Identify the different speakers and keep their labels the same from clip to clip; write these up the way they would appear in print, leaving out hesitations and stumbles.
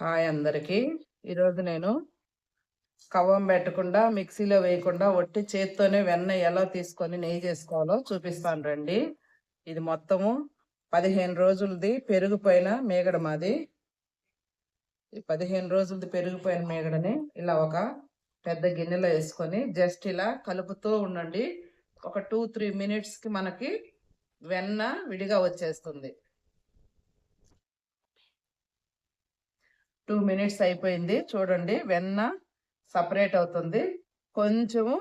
Speaker 1: Hi అందరికీ. ఈరోజు నేను కవ్వం పెట్టకుండా మిక్సీలో వేయకుండా ఒట్టి చేత్తోనే వెన్న ఎలా తీసుకొని నెయ్యి చేసుకోవాలో చూపిస్తాను రండి. ఇది మొత్తము 15 రోజులది పెరిగిపోయిన మీగడ మాది. ఈ 15 రోజులది పెరిగిపోయిన మీగడని ఇలా ఒక పెద్ద గిన్నెలో వేసుకొని జస్ట్ ఇలా కలుపుతూ ఉండండి. ఒక 2-3 మినిట్స్కి మనకి వెన్న విడిగా వచ్చేస్తుంది. 2 మినిట్స్ అయిపోయింది చూడండి, వెన్న సపరేట్ అవుతుంది. కొంచెము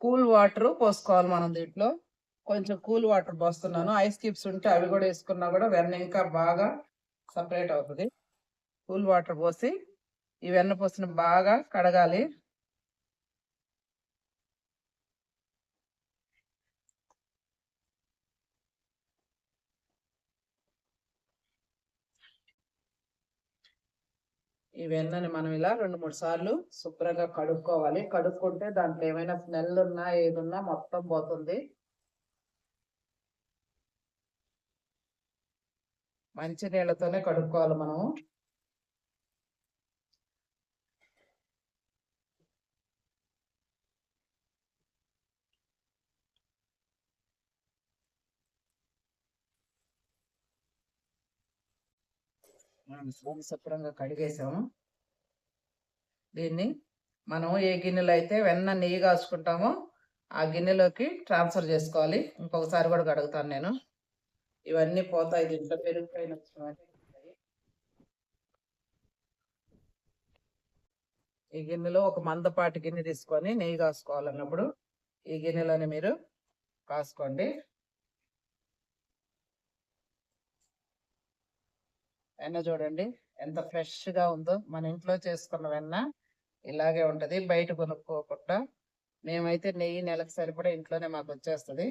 Speaker 1: కూల్ వాటర్ పోసుకోవాలి మనం. దీంట్లో కొంచెం కూల్ వాటర్ పోస్తున్నాను. ఐస్ క్యూబ్స్ ఉంటే అవి కూడా వేసుకున్నా కూడా వెన్న ఇంకా బాగా సపరేట్ అవుతుంది. కూల్ వాటర్ పోసి ఈ వెన్న పోసిన బాగా కడగాలి. ఈ వెన్నని మనం ఇలా 2-3 సార్లు శుభ్రంగా కడుక్కోవాలి. కడుక్కుంటే దాంట్లో ఏమైనా స్మెల్ ఉన్నా ఏదున్నా మొత్తం పోతుంది. మంచి నీళ్ళతోనే కడుక్కోవాలి మనము. శుభ్రంగా కడిగేసాము. దీన్ని మనం ఏ గిన్నెలో అయితే వెన్న నెయ్యి కాసుకుంటామో ఆ గిన్నెలోకి ట్రాన్స్ఫర్ చేసుకోవాలి. ఇంకొకసారి కూడా కడుగుతాను నేను. ఇవన్నీ పోతాయి దీంట్లో పెరిగిపోయిన. ఈ గిన్నెలో ఒక మందపాటి గిన్నె తీసుకొని నెయ్యి కాసుకోవాలన్నప్పుడు ఈ గిన్నెలోనే మీరు కాసుకోండి. వెన్న చూడండి ఎంత ఫ్రెష్గా ఉందో. మన ఇంట్లో చేసుకున్న వెన్న ఇలాగే ఉంటుంది, బయట కొనుక్కోకుండా. మేమైతే నెయ్యి నెలకు సరిపడా ఇంట్లోనే మాకు వచ్చేస్తుంది.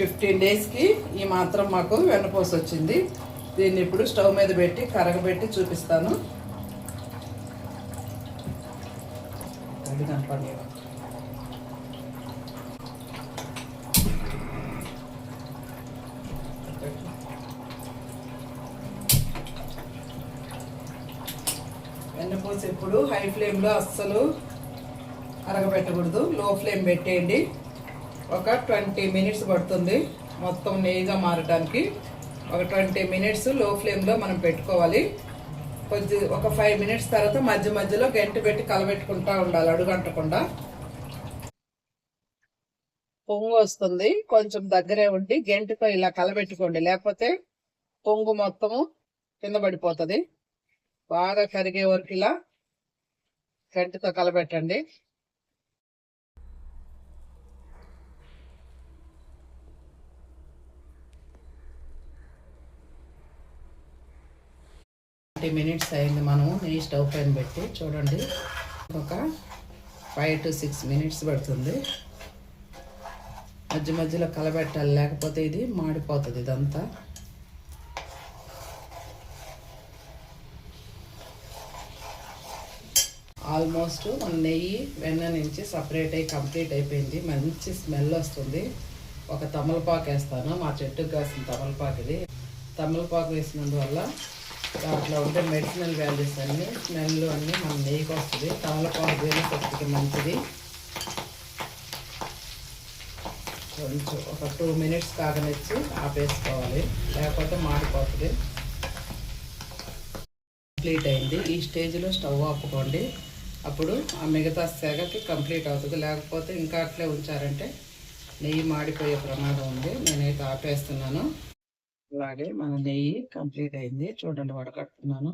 Speaker 1: ఫిఫ్టీన్ డేస్కి ఈ మాత్రం మాకు వెన్నపూస వచ్చింది. దీన్ని ఇప్పుడు స్టవ్ మీద పెట్టి కరగబెట్టి చూపిస్తాను. వెన్నపూస ఎప్పుడు హై ఫ్లేమ్లో అస్సలు కరగబెట్టకూడదు, లో ఫ్లేమ్ పెట్టేయండి. ఒక 20 మినిట్స్ పడుతుంది మొత్తం నెయ్యిగా మారడానికి. ఒక 20 మినిట్స్ లో ఫ్లేమ్లో మనం పెట్టుకోవాలి. ఒక 5 మినిట్స్ తర్వాత మధ్య మధ్యలో గంటి పెట్టి కలబెట్టుకుంటా ఉండాలి, అడుగంటకుండా. పొంగు వస్తుంది, కొంచెం దగ్గరే ఉండి గంటితో ఇలా కలబెట్టుకోండి, లేకపోతే పొంగు మొత్తము కింద పడిపోతుంది. బాగా కరిగే వరకు ఇలా గంటితో కలబెట్టండి. మినిట్స్ అయింది. మనము నెయ్యి స్టవ్ పైన పెట్టి చూడండి, ఒక 5 to 6 మినిట్స్ పడుతుంది. మధ్య మధ్యలో కలబెట్టాలి, లేకపోతే ఇది మాడిపోతుంది ఇదంతా. ఆల్మోస్ట్ మన నెయ్యి వెన్న నుంచి సపరేట్ అయ్యి కంప్లీట్ అయిపోయింది. మంచి స్మెల్ వస్తుంది. ఒక తమలపాకు వేస్తాను, మా చెట్టుకు కాసిన తమలపాకు ఇది. తమలపాకు వేసినందువల్ల దాంట్లో ఉండే మెడిసినల్ వాల్యూస్ అన్నీ, స్మెల్ అన్నీ మన నెయ్యికి వస్తుంది. తమలపాకు వేలికి మంచిది. కొంచెం ఒక 2 మినిట్స్ కాగనిచ్చి ఆపేసుకోవాలి, లేకపోతే మాడిపోతుంది. కంప్లీట్ అయింది. ఈ స్టేజ్లో స్టవ్ ఆపుకోండి, అప్పుడు ఆ మిగతా సెగకి కంప్లీట్ అవుతుంది. లేకపోతే ఇంకా అట్లే ఉంచారంటే నెయ్యి మాడిపోయే ప్రమాదం ఉంది. నేనైతే ఆపేస్తున్నాను. అలాగే మన నెయ్యి కంప్లీట్ అయింది చూడండి, వడకట్టున్నాను.